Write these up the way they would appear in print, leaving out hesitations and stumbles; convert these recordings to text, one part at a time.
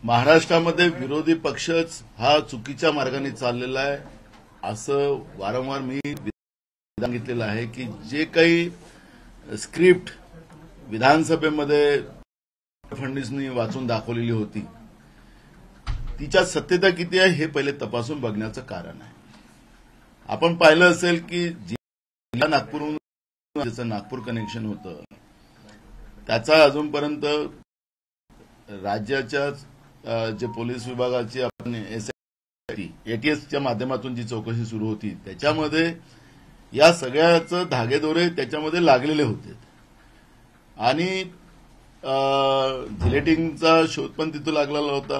महाराष्ट्रामध्ये विरोधी पक्षच हा चुकीच्या मार्गाने चाललेला आहे असं वारंवार मी विधान घेतलेलं आहे की जे काही स्क्रिप्ट विधानसभेमध्ये फडणवीसांनी वाचून दाखवलेली होती तिच्या सत्यता किती आहे हे पहिले तपासून बघण्याचं कारण आहे। आपण पाहिलं असेल की जिल्हा नागपूरहून ज्याचं नागपूर कनेक्शन होतं त्याचा अजूनपर्यंत राज्याच्या जे पोलीस विभागाची आपण एटीएसच्या माध्यमातून जी चौकशी सुरू होती त्याच्यामध्ये या सगळ्याचं धागेदोरे त्याच्यामध्ये लागलेले होते आणि जिलेटिंगचा शोध पण तिथं लागलेला होता।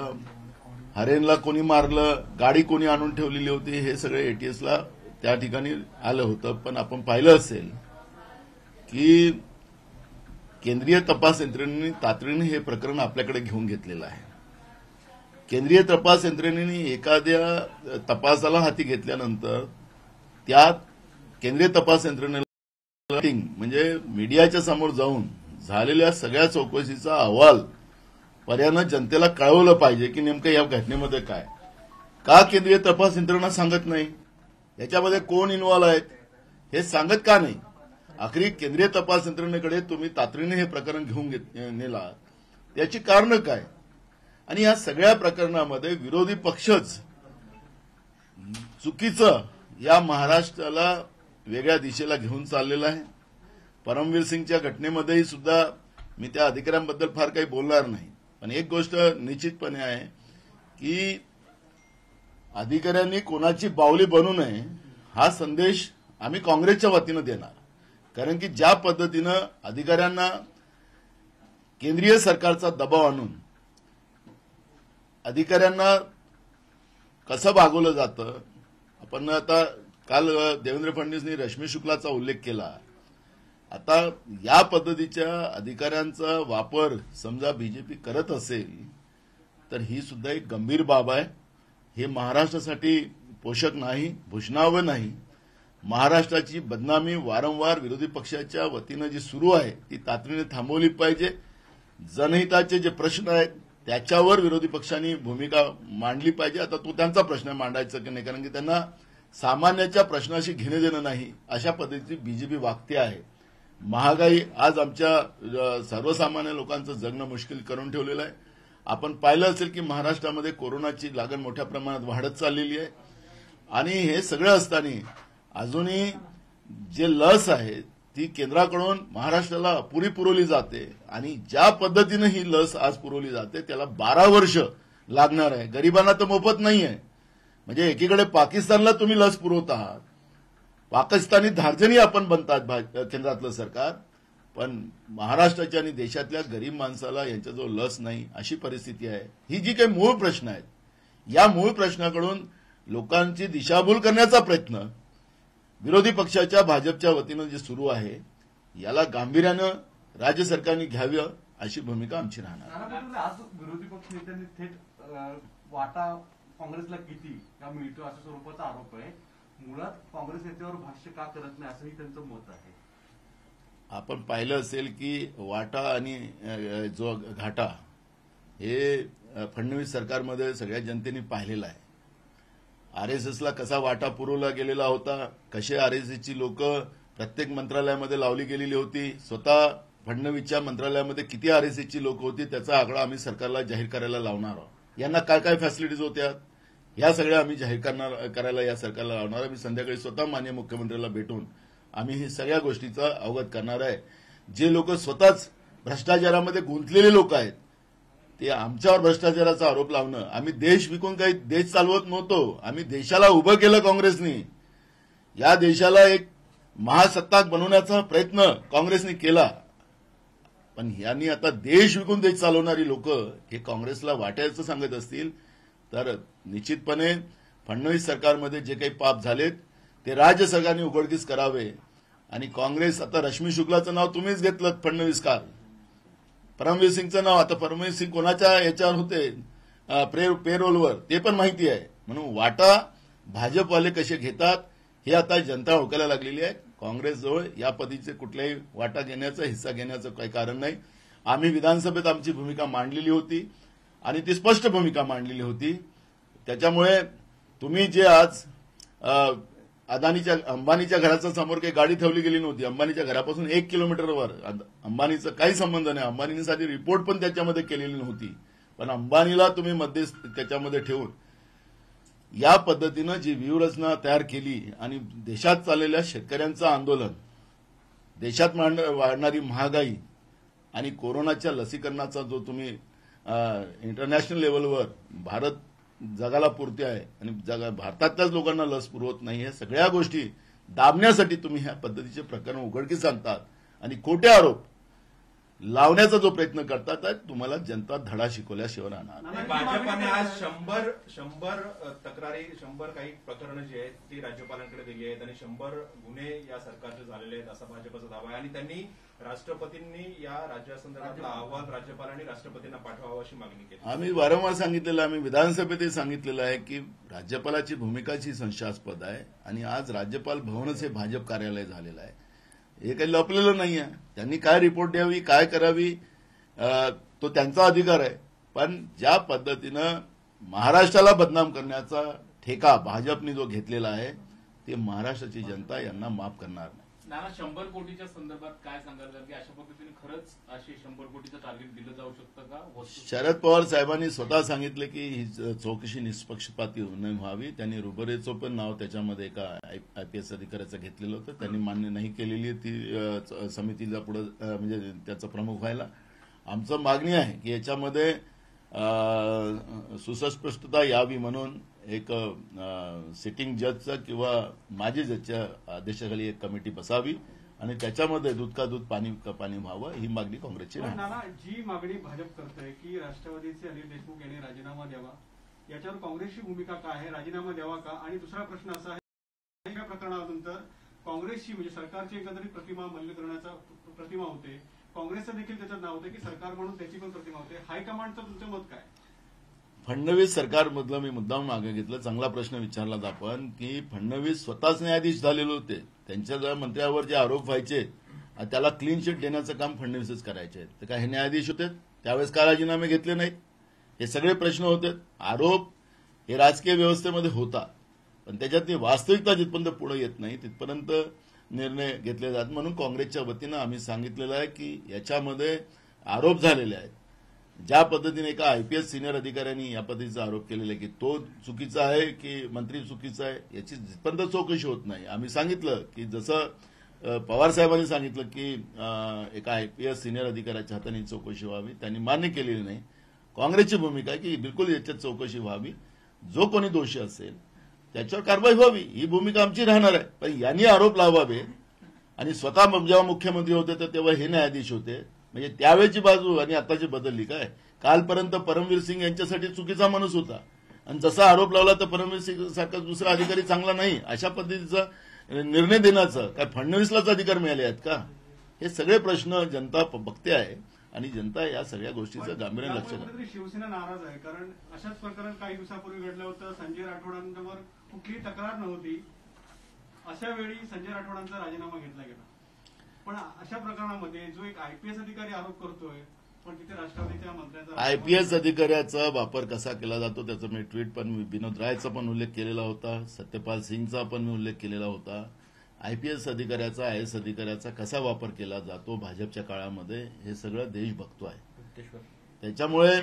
हरेनला कोणी मारलं, गाडी कोणी आणून ठेवलेली होती, हे सगळे एटीएसला त्या ठिकाणी आलं होतं। पण आपण पाहिलं असेल की केंद्रीय तपास यंत्रणेने तातडीने हे प्रकरण आपल्याकडे घेऊन घेतलेलं आहे। केंद्रीय तपास यंत्रणेने एखाद्या तपासाला हाती घेतल्यानंतर त्या केंद्रीय तपास यंत्रणेला म्हणजे मीडियाच्या समोर जाऊन झालेल्या सगळ्या चौकशीचा अहवाल पर्यायानं जनतेला कळवलं पाहिजे की नेमकं या घटनेमध्ये काय, का केंद्रीय तपास यंत्रणा सांगत नाही, याच्यामध्ये कोण इन्व्हॉल्व आहेत हे सांगत का नाही। आखरी केंद्रीय तपास यंत्रणेकडे तुम्ही तातडीने हे प्रकरण घेऊन नेला त्याची कारण काय। आणि या सगळ्या प्रकरणामध्ये विरोधी पक्षच चुकीचं या महाराष्ट्राला वेगळ्या दिशेला घेऊन चाललेला आहे। परमवीर सिंगच्या घटनेमध्येही सुद्धा मी त्या अधिकाऱ्यांबद्दल फार काही बोलणार नाही, पण एक गोष्ट निश्चितपणे आहे की अधिकाऱ्यांनी कोणाची बावली बनू नये हा संदेश आम्ही काँग्रेसच्या वतीनं देणार। कारण की ज्या पद्धतीनं अधिकाऱ्यांना केंद्रीय सरकारचा दबाव आणून अधिकाऱ्यांना कसं वागवलं जातं, आपण आता काल देवेंद्र फडणवीसांनी रश्मी शुक्लाचा उल्लेख केला। आता या पद्धतीच्या अधिकाऱ्यांचा वापर समजा बीजेपी करत असेल तर ही सुद्धा एक गंभीर बाब आहे। हे महाराष्ट्रासाठी पोषक नाही, भूषणावं नाही। महाराष्ट्राची बदनामी वारंवार विरोधी पक्षाच्या वतीनं जी सुरू आहे ती तातडीने थांबवली पाहिजे। जनहिताचे जे प्रश्न आहेत त्याच्यावर विरोधी पक्षांनी भूमिका मांडली पाहिजे। आता तो त्यांचा प्रश्न मांडायचा की नाही, कारण की त्यांना सामान्याच्या प्रश्नाशी घेणे देणं नाही अशा पद्धतीची बीजेपी वागते आहे। महागाई आज आमच्या सर्वसामान्य लोकांचं जगणं मुश्किल करून ठेवलेलं आहे। आपण पाहिलं असेल की महाराष्ट्रामध्ये कोरोनाची लागण मोठ्या प्रमाणात वाढत चाललेली आहे आणि हे सगळं असताना अजूनही जे लस आहे ती केंद्राकडून महाराष्ट्राला अपुरी पुरवली जाते आणि ज्या पद्धतीनं ही लस आज पुरवली जाते त्याला 12 वर्ष लागणार आहे। गरिबांना तर मोफत नाही आहे। म्हणजे एकीकडे पाकिस्तानला तुम्ही लस पुरवत आहात, पाकिस्तानी धार्जनी आपण बनतात केंद्रातलं सरकार, पण महाराष्ट्राच्या आणि देशातल्या गरीब माणसाला यांच्याजवळ लस नाही अशी परिस्थिती आहे। ही जी काही मूळ प्रश्न आहेत या मूळ प्रश्नाकडून लोकांची दिशाभूल करण्याचा प्रयत्न विरोधी पक्षाच्या भाजपच्या वतीनं जे सुरू आहे याला गांभीर्यानं राज्य सरकारने घ्यावं अशी भूमिका आमची राहणार। आज विरोधी पक्ष नेत्यांनी थेट वाटा काँग्रेसला किती का मिळतो अशा स्वरूपाचा आरोप आहे। मुळात काँग्रेस नेत्यावर भाष्य का करत नाही असंही त्यांचं मत आहे। आपण पाहिलं असेल की वाटा आणि जो घाटा हे फडणवीस सरकारमध्ये सगळ्या जनतेने पाहिलेला आहे। आरएसएसला कसा वाटा पुरवला गेलेला होता, कसे आरएसएसची लोक प्रत्येक मंत्रालयामध्ये लावली गेलेली होती, स्वतः फडणवीसच्या मंत्रालयामध्ये किती आरएसएसची लोक होती त्याचा आकडा आम्ही सरकारला जाहीर करायला लावणार आहोत। यांना काय काय फॅसिलिटीज होत्या या सगळ्या आम्ही जाहीर करायला या सरकारला लावणार। आम्ही संध्याकाळी स्वतः माननीय मुख्यमंत्र्याला भेटून आम्ही ही सगळ्या गोष्टीचा अवगत करणार आहे। जे लोक स्वतःच भ्रष्टाचारामध्ये गुंतलेले लोक आहेत ते आमच्यावर भ्रष्टाचाराचा आरोप लावणं, आम्ही देश विकून काही देश चालवत नव्हतो, आम्ही देशाला उभं केलं काँग्रेसने। या देशाला एक महासत्ताक बनवण्याचा प्रयत्न काँग्रेसने केला, पण यांनी आता देश विकून देश चालवणारी लोक हे काँग्रेसला वाटायचं सांगत असतील तर निश्चितपणे फडणवीस सरकारमध्ये जे काही पाप झालेत ते राज्य सरकारने उघडकीस करावे। आणि काँग्रेस आता रश्मी शुक्लाचं नाव तुम्हीच घेतलं फडणवीस काल, परमवीर सिंगचं नाव, आता परमवीर सिंग कोणाच्या याच्यावर होते पेरोलवर ते पण माहिती आहे। म्हणून वाटा भाजपवाले कसे घेतात हे आता जनता ओळखायला लागलेली आहे। काँग्रेसजवळ या पद्धतीचे कुठल्याही वाटा घेण्याचं हिस्सा घेण्याचं काही कारण नाही। आम्ही विधानसभेत आमची भूमिका मांडलेली होती आणि ती स्पष्ट भूमिका मांडलेली होती. त्याच्यामुळे तुम्ही जे आज अंबानीच्या घराच्या समोर काही गाडी ठेवली गेली नव्हती. अंबानीच्या घरापासून 1 किलोमीटरवर अंबानीचा काही संबंध नाही. अंबानीने साधी रिपोर्ट पण त्याच्यामध्ये केलेली नव्हती. पण अंबानीला तुम्ही त्याच्यामध्ये ठेवून या पद्धतीनं जी व्यूहरचना तयार केली आणि देशात चाललेल्या शेतकऱ्यांचं आंदोलन, देशात वाढणारी महागाई आणि कोरोनाच्या लसीकरणाचा जो तुम्ही इंटरनॅशनल लेव्हलवर भारत जगाला पुरते आहे आणि भारतातल्याच लोकांना लस पुरवत नाही, या सगळ्या गोष्टी दाबण्यासाठी तुम्ही ह्या पद्धतीचे प्रकरण उघडकीस आणतात आणि खोटे आरोप लावण्याचा जो प्रयत्न करतात तुम्हाला जनता धडा शिकवल्याशिवाय राहणार. भाजपाने आज 100 तक्रारी 100 काही प्रकरणं जी आहेत ती राज्यपालांकडे दिली आहेत आणि 100 गुन्हे या सरकारचे झालेले आहेत असा भाजपचा दावा आहे आणि त्यांनी राष्ट्रपतींनी या राज्यासंदर्भातला अहवाल राज्यपालांनी राष्ट्रपतींना पाठवावा अशी मागणी केली. आम्ही वारंवार सांगितलेलं, आम्ही विधानसभेतही सांगितलेलं आहे की राज्यपालाची भूमिकाची संशयास्पद आहे आणि आज राज्यपाल भवनच हे भाजप कार्यालय झालेलं आहे. हे काही लपलेलं नाही आहे. त्यांनी काय रिपोर्ट द्यावी, काय करावी तो त्यांचा अधिकार आहे. पण ज्या पद्धतीनं महाराष्ट्राला बदनाम करण्याचा ठेका भाजपने जो घेतलेला आहे ते महाराष्ट्राची जनता यांना माफ करणार नाही. नाना, 100 कोटीच्या संदर्भात काय सांगाल की अशा पद्धतीने खरंच अशी 100 कोटीचं टार्गेट दिलं जाऊ शकतं का? शरद पवार साहेबांनी स्वतः सांगितलं की ही चौकशी निष्पक्षपाती व्हावी. त्यांनी रुबरेचं पण नाव त्याच्यामध्ये एका आयपीएस अधिकाऱ्याचं घेतलेलं होतं. त्यांनी मान्य नाही केलेली ती समितीला पुढे म्हणजे त्याचा प्रमुख व्हायला. आमचं मागणी आहे की याच्यामध्ये सुस्पष्टता यावी म्हणून एक सिटिंग जजचा किंवा माजी जजच्या आदेशाखाली एक कमिटी बसावी आणि त्याच्यामध्ये दूध का दूध पाणी का पाणी व्हावं ही मागणी काँग्रेसची नाही. जी मागणी भाजप करतोय की राष्ट्रवादीचे अनिल देशमुख यांनी राजीनामा द्यावा, याच्यावर काँग्रेसची भूमिका काय आहे? राजीनामा द्यावा का? आणि दुसरा प्रश्न असा आहे, या प्रकरणानंतर काँग्रेसची म्हणजे सरकारची एकंदरीत प्रतिमा मलिनीकरणाचा प्रतिमा होते, काँग्रेसचं देखील त्याच्यात नाव होतं की सरकार म्हणून त्याची पण प्रतिमा होते. हायकमांडचं तुमचं मत काय? फडणवीस सरकारमधलं मी मुद्दाम मागे घेतलं. चांगला प्रश्न विचारलात आपण की फडणवीस स्वतःच न्यायाधीश झालेले होते. त्यांच्या मंत्र्यावर जे आरोप व्हायचे त्याला क्लीन चिट देण्याचं काम फडणवीसच करायचे. तर काय हे न्यायाधीश होते? त्यावेळेस का राजीनामे घेतले नाहीत? हे सगळे प्रश्न होते. आरोप हे राजकीय व्यवस्थेमध्ये होता पण त्याच्यातली वास्तविकता जिथपर्यंत पुढे येत नाही तिथपर्यंत निर्णय घेतले जातात. म्हणून काँग्रेसच्या वतीनं आम्ही सांगितलेलं आहे की याच्यामध्ये आरोप झालेले आहेत. ज्या पद्धतीने एका आयपीएस सिनियर अधिकाऱ्यांनी या पद्धतीचा आरोप केलेला आहे की तो चुकीचा आहे की मंत्री चुकीचा आहे याची जिथपर्यंत चौकशी होत नाही. आम्ही सांगितलं की जसं पवार साहेबांनी सांगितलं की एका आयपीएस सिनियर अधिकाऱ्याच्या हाताने चौकशी व्हावी, त्यांनी मान्य केलेली नाही. काँग्रेसची भूमिका आहे की बिलकुल याच्यात चौकशी व्हावी, जो कोणी दोषी असेल त्याच्यावर कारवाई व्हावी ही भूमिका आमची राहणार आहे. पण यांनी आरोप लावावे आणि स्वतः जेव्हा मुख्यमंत्री होते तर तेव्हा हे न्यायाधीश होते म्हणजे त्यावेळची बाजू आणि आताची बदलली काय? कालपर्यंत परमवीर सिंग यांच्यासाठी चुकीचा माणूस होता आणि जसा आरोप लावला तर परमवीर सिंग सारखा दुसरा अधिकारी चांगला नाही अशा पद्धतीचा निर्णय देण्याचं काय फडणवीसलाच अधिकार मिळाले आहेत का? हे सगळे प्रश्न जनता बघते आहे आणि जनता या सगळ्या गोष्टीचं गांभीर्याने लक्ष घालते. शिवसेना नाराज आहे कारण अशाच प्रकरण काही दिवसापूर्वी घडलं होतं. संजय राठोडांवर कुठलीही तक्रार नव्हती, अशा वेळी संजय राठोडांचा राजीनामा घेतला गेला. पण अशा प्रकरणामध्ये जो एक आयपीएस अधिकारी आरोप करतोय पण तिथे राष्ट्रवादीच्या मंत्र्यांचा आयपीएस अधिकाऱ्याचा वापर कसा केला जातो त्याचा मी ट्विट पण विनोद रायचा पण उल्लेख केलेला होता, सत्यपाल सिंगचा पण मी उल्लेख केलेला होता. आयपीएस अधिकाऱ्याचा आयएस अधिकाऱ्याचा कसा वापर केला जातो भाजपच्या काळामध्ये हे सगळं देश बघतो आहे. त्याच्यामुळे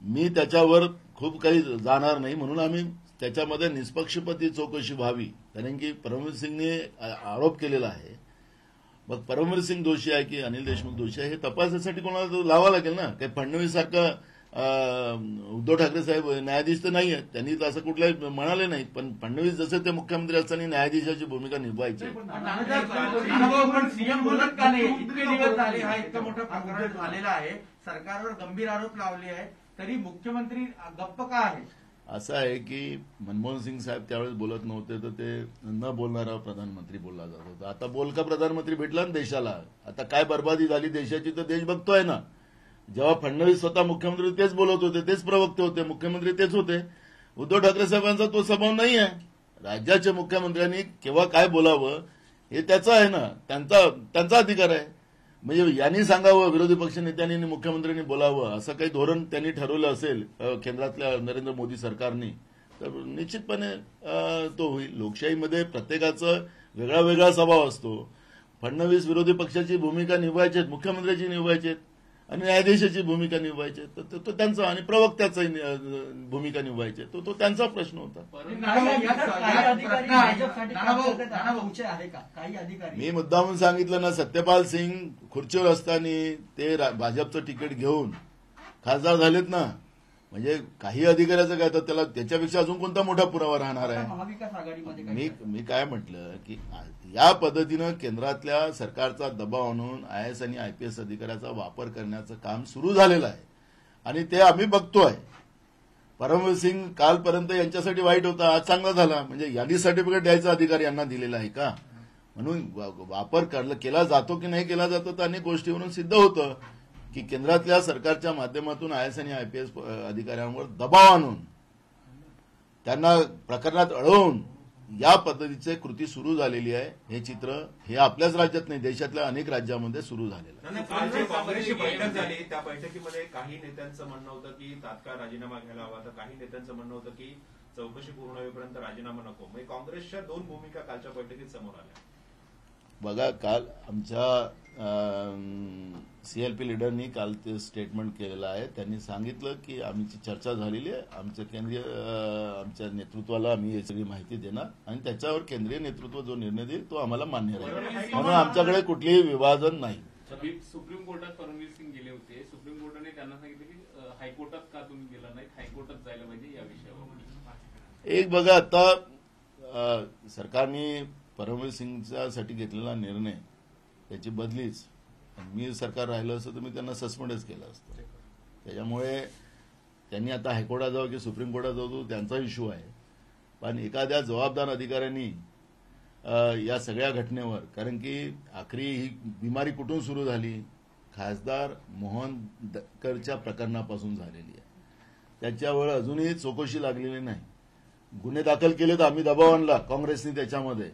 मी त्याच्यावर खूप काही जाणार नाही म्हणून आम्ही त्याच्यामध्ये निष्पक्षपाती चौकशी व्हावी. कारण की परमवीर सिंगने आरोप केलेला आहे. मग परमवीर सिंग दोषी आहे की अनिल देशमुख दोषी आहे हे तपासण्यासाठी कोणाला लावावं लागेल ना. काही फडणवीस सारखा उद्धव ठाकरे साहेब न्यायाधीश तर नाही आहेत, त्यांनी तर असं कुठल्याही म्हणाले नाहीत. पण फडणवीस जसे ते मुख्यमंत्री असताना न्यायाधीशाची भूमिका निभवायची. सीएम बोलत का नाही? इतके दिवस झाले हा इतका मोठा प्रकरण झालेला आहे, सरकारवर गंभीर आरोप लावले आहेत, तरी मुख्यमंत्री गप्प का आहे? असं आहे की मनमोहन सिंग साहेब त्यावेळेस बोलत नव्हते तर ते न बोलणारा प्रधानमंत्री बोलला जात होता. आता बोलका प्रधानमंत्री भेटला ना देशाला. आता काय बर्बादी झाली देशाची तर देश बघतोय ना. जेव्हा फडणवीस स्वतः मुख्यमंत्री तेच बोलत होते, तेच प्रवक्ते होते, मुख्यमंत्री तेच होते. उद्धव ठाकरे साहेबांचा तो स्वभाव नाही आहे. राज्याच्या मुख्यमंत्र्यांनी केव्हा काय बोलावं हे त्याचं आहे ना, त्यांचा अधिकार आहे. म्हणजे यांनी सांगावं, विरोधी पक्षनेत्यांनी आणि मुख्यमंत्र्यांनी बोलावं, असं काही धोरण त्यांनी ठरवलं असेल केंद्रातल्या नरेंद्र मोदी सरकारने, तर निश्चितपणे तो होईल. लोकशाहीमध्ये प्रत्येकाचं वेगळा वेगळा स्वभाव असतो. फडणवीस विरोधी पक्षाची भूमिका निभवायची, मुख्यमंत्र्याची निभवायची आणि न्यायाधीशाची भूमिका निभवायची, तर तो त्यांचा, आणि प्रवक्त्याचा भूमिका निभवायची, तो त्यांचा प्रश्न होता. मी मुद्दामून सांगितलं ना, सत्यपाल सिंग खुर्चीवर असताना ते भाजपचं तिकीट घेऊन खासदार झालेत ना, म्हणजे काही अधिकाऱ्याचं काय, तर त्याला त्याच्यापेक्षा अजून कोणता मोठा पुरावा राहणार आहे. महाविकास आघाडीमध्ये मी काय म्हटलं की या पद्धतीनं केंद्रातल्या सरकारचा दबाव आणून आयएएस आणि आयपीएस अधिकाऱ्याचा वापर करण्याचं काम सुरू झालेलं आहे आणि ते आम्ही बघतोय. परमवीर सिंग कालपर्यंत यांच्यासाठी वाईट होता, आज चांगला झाला. म्हणजे यादी सर्टिफिकेट द्यायचा अधिकार यांना दिलेला आहे का? म्हणून वापर केला जातो की नाही केला जातो, तर अनेक गोष्टीवरून सिद्ध होतं की केंद्रातल्या सरकारच्या माध्यमातून आयएएस आणि आयपीएस अधिकाऱ्यांवर दबाव आणून त्यांना प्रकरणात अडवून या पद्धतीची कृती सुरू झालेली आहे. हे चित्र हे आपल्याच राज्यात नाही, देशातल्या अनेक राज्यामध्ये सुरू झालेलं आहे. काल जी काँग्रेसची बैठक झाली त्या बैठकीमध्ये काही नेत्यांचं म्हणणं होतं की तात्काळ राजीनामा घ्यायला हवा, तर काही नेत्यांचं म्हणणं होतं की चौकशी पूर्ण होईपर्यंत राजीनामा नको. म्हणजे काँग्रेसच्या दोन भूमिका कालच्या बैठकीत समोर आल्या. बघा, काल आमच्या सीएलपी लिडरनी काल ते स्टेटमेंट केलेलं आहे. त्यांनी सांगितलं की आमची चर्चा झालेली आहे, आमच्या नेतृत्वाला आम्ही ही सगळी माहिती देणार आणि त्याच्यावर केंद्रीय नेतृत्व जो निर्णय देईल तो आम्हाला मान्य राहील. म्हणून आमच्याकडे कुठलीही विभाजन नाही. सुप्रीम कोर्टात परमवीर सिंग गेले होते. सुप्रीम कोर्टाने त्यांना सांगितलं की हायकोर्टात का तुम्ही गेला नाही, हायकोर्टात जायला पाहिजे या विषयावर. एक बघा, आता सरकारने परमवीर सिंगसाठी घेतलेला निर्णय त्याची बदलीच, मी सरकार राहिलं असतं तर मी त्यांना सस्पेंडच केलं असतं. त्याच्यामुळे त्यांनी आता हायकोर्टात जावं की सुप्रीम कोर्टात जावं तो त्यांचा इश्यू आहे. पण एखाद्या जबाबदार अधिकाऱ्यांनी या सगळ्या घटनेवर, कारण की आखरी ही बिमारी कुठून सुरू झाली, खासदार मोहन दक्करच्या प्रकरणापासून झालेली आहे. त्याच्यावर अजूनही चौकशी लागलेली नाही. गुन्हे दाखल केलेत, आम्ही दबाव आणला काँग्रेसने त्याच्यामध्ये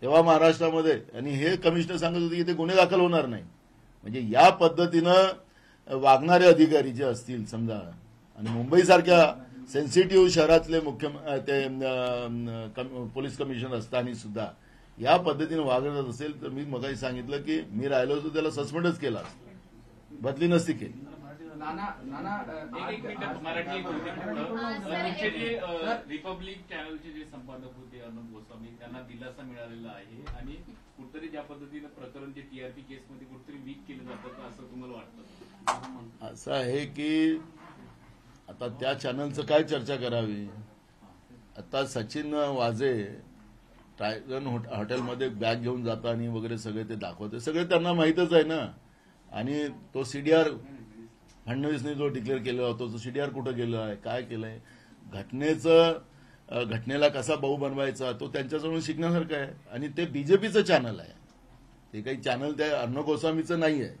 तेव्हा महाराष्ट्रामध्ये, आणि हे कमिशनर सांगत होते की ते गुन्हे दाखल होणार नाही. म्हणजे या पद्धतीनं वागणारे अधिकारी जे असतील समजा, आणि मुंबईसारख्या सेन्सिटिव्ह शहरातले पोलीस कमिशनर असताना सुद्धा या पद्धतीनं वागत असेल तर मी मगाशी सांगितलं की मी राहिलो होतो त्याला सस्पेंडच केला असतं, बदली नसती केली. एक मिनिट मराठी तुमचे जे रिपब्लिक चॅनलचे जे संपादक होते अर्णब गोस्वामी, त्यांना दिलासा मिळालेला आहे आणि कुठतरी ज्या पद्धतीनं प्रकरण जे टीआरपी केसमध्ये कुठतरी वीक केलं जातं असं तुम्हाला वाटतं? असं आहे की आता त्या चॅनलचं काय चर्चा करावी. आता सचिन वाझे टायगन हॉटेलमध्ये बॅग घेऊन जाताना वगैरे सगळे ते दाखवते, सगळे त्यांना माहीतच आहे ना. आणि तो सीडीआर फडणवीसने जो डिक्लेअर केला होता तो सीडीआर कुठं गेला आहे, काय केलंय, घटनेला कसा भाऊ बनवायचा, तो त्यांच्याजवळून शिकण्यासारखं आहे. आणि ते बीजेपीचं चॅनल आहे, ते काही चॅनल त्या अर्णब गोस्वामीचं नाही आहे.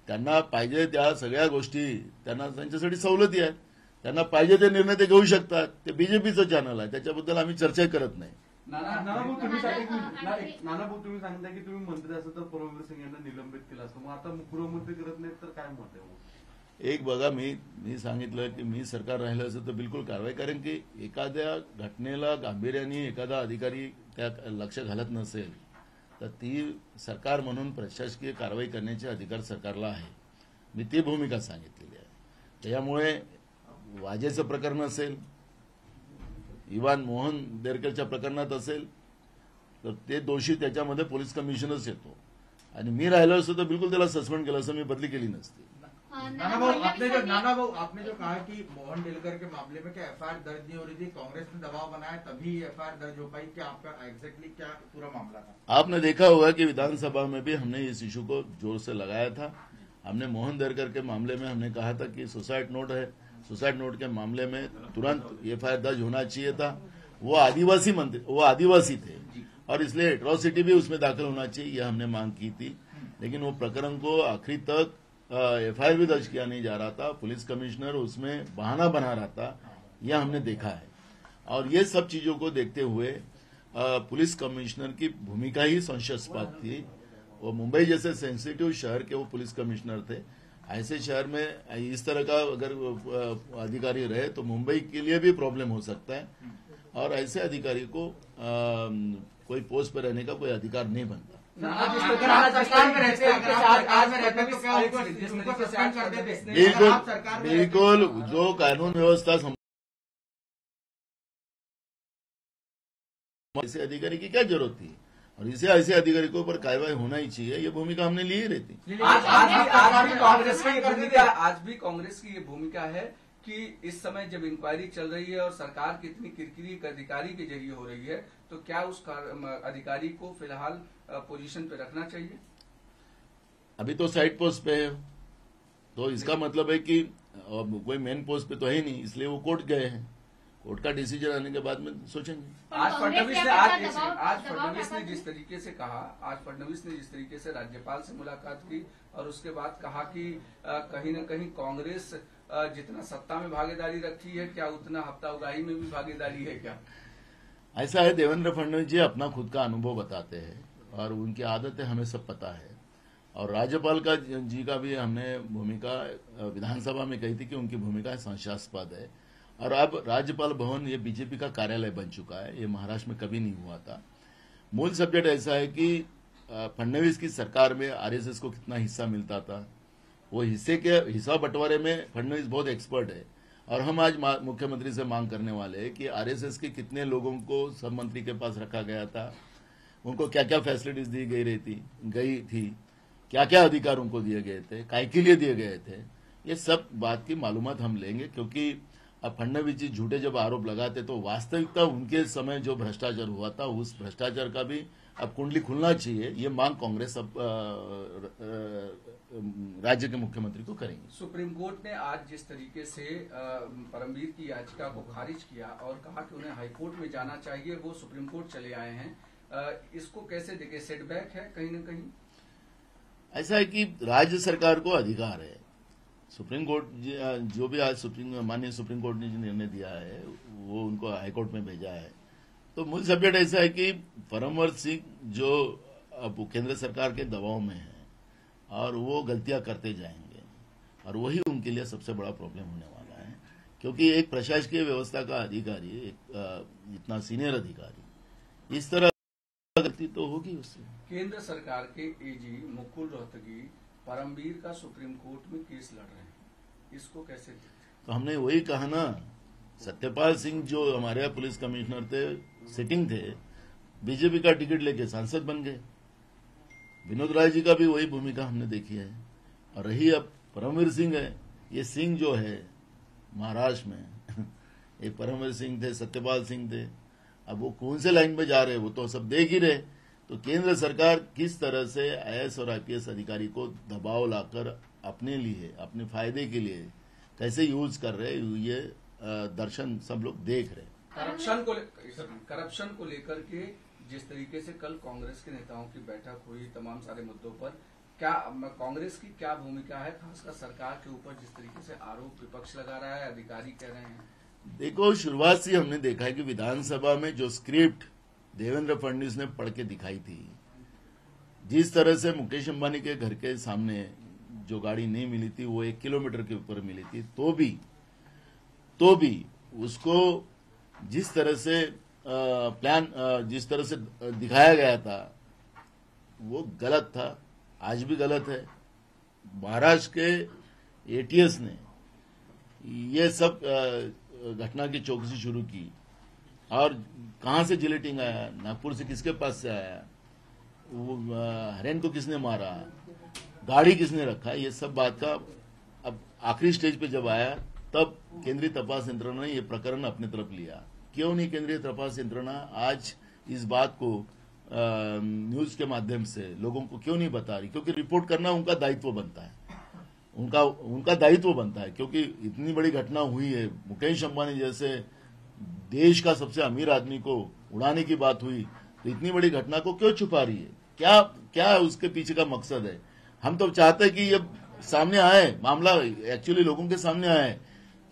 त्यांना पाहिजे त्या सगळ्या गोष्टी, त्यांना त्यांच्यासाठी सवलती आहेत, त्यांना पाहिजे ते निर्णय ते घेऊ शकतात. ते बीजेपीचं चॅनल आहे, त्याच्याबद्दल आम्ही चर्चा करत नाही. नानाभाऊ तुम्ही सांगताय की तुम्ही मंत्री असं तर परमवीर सिंग यांना निलंबित केलं असतं, मग आता गृहमंत्री करत नाहीत तर काय मत आहे? एक बघा, मी सांगितलं की मी सरकार राहिलं असं तर बिलकुल कारवाई, कारण की एखाद्या घटनेला गांभीर्याने एखादा अधिकारी त्या लक्ष घालत नसेल तर ती सरकार म्हणून प्रशासकीय कारवाई करण्याचे अधिकार सरकारला आहे. मी ती भूमिका सांगितलेली आहे. त्यामुळे वाजेचं प्रकरण असेल, इव्हान मोहन देरकरच्या प्रकरणात असेल तर ते दोषी त्याच्यामध्ये पोलीस कमिशनच येतो. आणि मी राहिलो असतो तर बिलकुल त्याला सस्पेंड केलं असं, मी बदली केली नसती. नाना भाऊ आपने जो कहा कि मोहन डेलकर के मामले में क्या एफआईआर दर्ज नहीं हो रही थी, कांग्रेस ने दबाव बनाया तभी एफआईआर दर्ज हो पाई, क्या आपका एग्जैक्टली क्या पूरा मामला था? आपने देखा होगा कि विधानसभा में भी हमने इस इशू को जोर से लगाया था. हमने मोहन देरकर के मामले में हमने कहा था कि सुसाइड नोट है, सुसाइड नोट के मामले में तुरंत एफआईआर दर्ज होना चाहिए था. वो आदिवासी थे और इसलिए एट्रॉसिटी भी उसमें दाखिल होना चाहिए, यह हमने मांग की थी. लेकिन वो प्रकरण को आखिरी तक एफआईआर भी दर्ज किया नहीं जा रहा था. पुलिस कमिश्नर उसमें बहाना बना रहा था, यह हमने देखा है. और ये सब चीजों को देखते हुए पुलिस कमिश्नर की भूमिका ही संशयास्पद थी. वो मुंबई जैसे सेंसिटिव शहर के वो पुलिस कमिश्नर थे। ऐसे शहर में इस तरह का अगर अधिकारी रहे तो मुंबई के लिए भी प्रॉब्लम हो सकता है, और ऐसे अधिकारी को कोई पोस्ट पर रहने का कोई अधिकार नहीं बनता। बिल्कुल जो कानून व्यवस्था ऐसे अधिकारी की क्या जरूरत थी, और इसे ऐसे अधिकारी के ऊपर कार्रवाई होना ही चाहिए, ये भूमिका हमने ली ही रहती। आज भी कांग्रेस की ये भूमिका है कि इस समय जब इंक्वायरी चल रही है और सरकार की इतनी किरकिरी एक अधिकारी के जरिए हो रही है, तो क्या उस अधिकारी को फिलहाल पोजीशन पे रखना चाहिए? अभी तो साइड पोस्ट पे है, तो इसका मतलब है कि कोई मेन पोस्ट पे तो है नहीं, इसलिए वो कोर्ट गए हैं। कोर्ट का डिसीजन आने के बाद में सोचेंगे। आज फडणवीस ने जिस तरीके से कहा, आज फडणवीस ने जिस तरीके से राज्यपाल से मुलाकात की और उसके बाद कहा कि कहीं न कहीं कांग्रेस जितना सत्ता में भागीदारी रखी है, क्या उतना हफ्ता उगाही में भी भागीदारी है क्या? ऐसा है, देवेंद्र फडणवीस जी अपना खुद का अनुभव बताते हैं और उनकी आदतें हमें सब पता है, और राज्यपाल का जी का भी हमने भूमिका विधानसभा में कही थी कि उनकी भूमिका संशयास्पद है। और अब राज्यपाल भवन ये बीजेपी का कार्यालय बन चुका है, ये महाराष्ट्र में कभी नहीं हुआ था। मूल सब्जेक्ट ऐसा है कि फडणवीस की सरकार में आरएसएस को कितना हिस्सा मिलता था, वो हिस्सा बंटवारे में फडणवीस बहुत एक्सपर्ट है। और हम आज मुख्यमंत्री से मांग करने वाले हैं कि आरएसएस के कितने लोगों को सब मंत्री के पास रखा गया था, उनको क्या क्या फैसिलिटीज दी गई थी, क्या क्या अधिकार उनको दिए गए थे, काय के लिए दिए गए थे, ये सब बात की मालूमात हम लेंगे। क्योंकि अब फडणवीस जी झूठे जब आरोप लगाते तो वास्तविकता उनके समय जो भ्रष्टाचार हुआ था उस भ्रष्टाचार का भी अब कुंडली खुलना चाहिए, ये मांग कांग्रेस अब राज्य के मुख्यमंत्री को करेंगे। सुप्रीम कोर्ट ने आज जिस तरीके से परमवीर की याचिका को खारिज किया और कहा कि उन्हें हाईकोर्ट में जाना चाहिए, वो सुप्रीम कोर्ट चले आए हैं, इसको कैसे देखें? सेटबैक है कहीं न कहीं? ऐसा है कि राज्य सरकार को अधिकार है, सुप्रीम कोर्ट जो भी आज माननीय सुप्रीम कोर्ट ने जो निर्णय दिया है वो उनको हाईकोर्ट में भेजा है। तो मूल सब्जेक्ट ऐसा है कि परमवीर सिंह जो अब केंद्र सरकार के दबाव में है और वो गलतियां करते जाएंगे, और वही उनके लिए सबसे बड़ा प्रॉब्लम होने वाला है। क्योंकि एक प्रशासकीय व्यवस्था का अधिकारी, एक इतना सीनियर अधिकारी इस तरह गलती तो होगी उससे। केंद्र सरकार के एजी मुकुल रोहतगी परमवीर का सुप्रीम कोर्ट में केस लड़ रहे हैं, इसको कैसे देखते? तो हमने वही कहा ना, सत्यपाल सिंह जो हमारे पुलिस कमिश्नर थे, सिटिंग थे, बीजेपी का टिकट लेके सांसद बन गए। विनोद राय जी का भी वही भूमिका हमने देखी है। और रही अब परमवीर सिंह है, ये सिंह जो है महाराष्ट्र में एक परमवीर सिंह थे, सत्यपाल सिंह थे, अब वो कौन से लाइन में जा रहे वो तो सब देख ही रहे। तो केंद्र सरकार किस तरह से आईएएस और आईपीएस अधिकारी को दबाव लाकर अपने लिए, अपने फायदे के लिए कैसे यूज कर रहे, ये दर्शन सब लोग देख रहे। करप्शन को लेकर के जिस तरीके से कल कांग्रेस के नेताओं की बैठक हुई तमाम सारे मुद्दों पर, क्या कांग्रेस की क्या भूमिका है, खासकर सरकार के ऊपर जिस तरीके से आरोप विपक्ष लगा रहा है, अधिकारी कह रहे हैं? देखो, शुरुआत से हमने देखा है कि विधानसभा में जो स्क्रिप्ट देवेंद्र फडणवीस ने पढ़ के दिखाई थी, जिस तरह से मुकेश अंबानी के घर के सामने जो गाड़ी नहीं मिली थी वो 1 किलोमीटर के ऊपर मिली थी, तो भी उसको जिस तरह से प्लान जिस तरह से दिखाया गया था वो गलत था, आज भी गलत है। महाराष्ट्र के एटीएस ने ये सब घटना की चौकसी शुरू की, और कहां से जिलेटिंग आया, नागपुर से किसके पास से आया, वो हरेन को किसने मारा, गाड़ी किसने रखा, ये सब बात का अब आखिरी स्टेज पे जब आया तब केंद्रीय तपास यंत्रणा ने ये प्रकरण अपने तरफ लिया। क्यों नहीं केंद्रीय तपास यंत्रणा आज इस बात को न्यूज के माध्यम से लोगों को क्यों नहीं बता रही? क्योंकि रिपोर्ट करना उनका दायित्व बनता है, उनका दायित्व बनता है। क्योंकि इतनी बड़ी घटना हुई है, मुकेश अंबानी जैसे देश का सबसे अमीर आदमी को उड़ाने की बात हुई, तो इतनी बड़ी घटना को क्यों छुपा रही है? क्या उसके पीछे का मकसद है? हम तो चाहते हैं कि ये सामने आए, मामला एक्चुअली लोगों के सामने आए,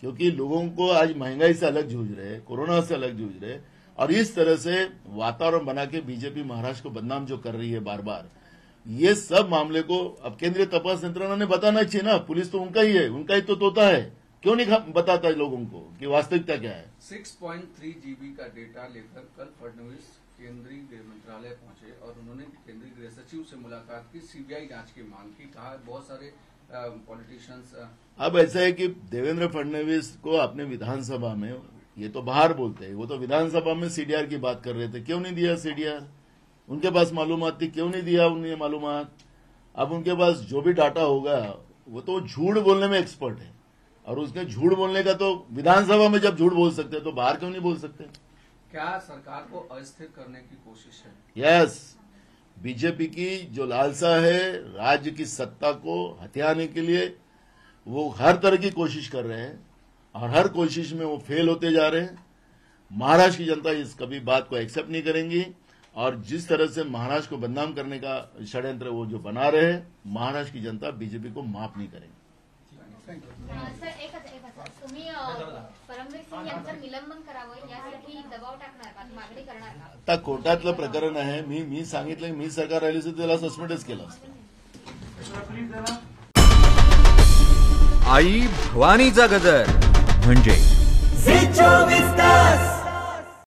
क्योंकि लोगों को आज महंगाई से अलग जूझ रहे, कोरोना से अलग जूझ रहे, और इस तरह से वातावरण बना के बीजेपी महाराष्ट्र को बदनाम जो कर रही है बार बार, ये सब मामले को अब केंद्रीय तपास यंत्रणा ने बताना चाहिए ना। पुलिस तो उनका ही है, उनका ही तो तोता है, क्यों नहीं बताता है लोगों को कि वास्तविकता क्या है। 6.3 GB का डेटा लेकर कल फडणवीस केंद्रीय गृह मंत्रालय पहुंचे और उन्होंने केंद्रीय गृह सचिव से मुलाकात की, सीबीआई जांच की मांग की। कहा बहुत सारे पॉलिटिशियंस अब ऐसा है कि देवेंद्र फडणवीस को अपने विधानसभा में, ये तो बाहर बोलते हैं, वो तो विधानसभा में सीडीआर की बात कर रहे थे, क्यों नहीं दिया सीडीआर? उनके पास मालूमात थी, क्यों नहीं दिया उन्हें मालूमात? अब उनके पास जो भी डाटा होगा वो तो झूठ बोलने में एक्सपर्ट है, और उसके झूठ बोलने का तो विधानसभा में जब झूठ बोल सकते हैं तो बाहर क्यों नहीं बोल सकते? क्या सरकार को अस्थिर करने की कोशिश है? यस, बीजेपी की जो लालसा है राज्य की सत्ता को हथियाने के लिए, वो हर तरह की कोशिश कर रहे हैं और हर कोशिश में वो फेल होते जा रहे हैं। महाराष्ट्र की जनता इस कभी बात को एक्सेप्ट नहीं करेंगी, और जिस तरह से महाराष्ट्र को बदनाम करने का षड्यंत्र वो जो बना रहे हैं, महाराष्ट्र की जनता बीजेपी को माफ नहीं करेगी। सर, एकच तुम्ही परमवीर सिंग यांचं निलंबन करावं यासाठी दबाव टाकणार का, मागणी करणार का? आता कोर्टातलं प्रकरण आहे, मी सांगितलं की मी सरकार राहिली तर त्याला सस्पेंडच केलं असतं. आई भवानीचा गजर म्हणजे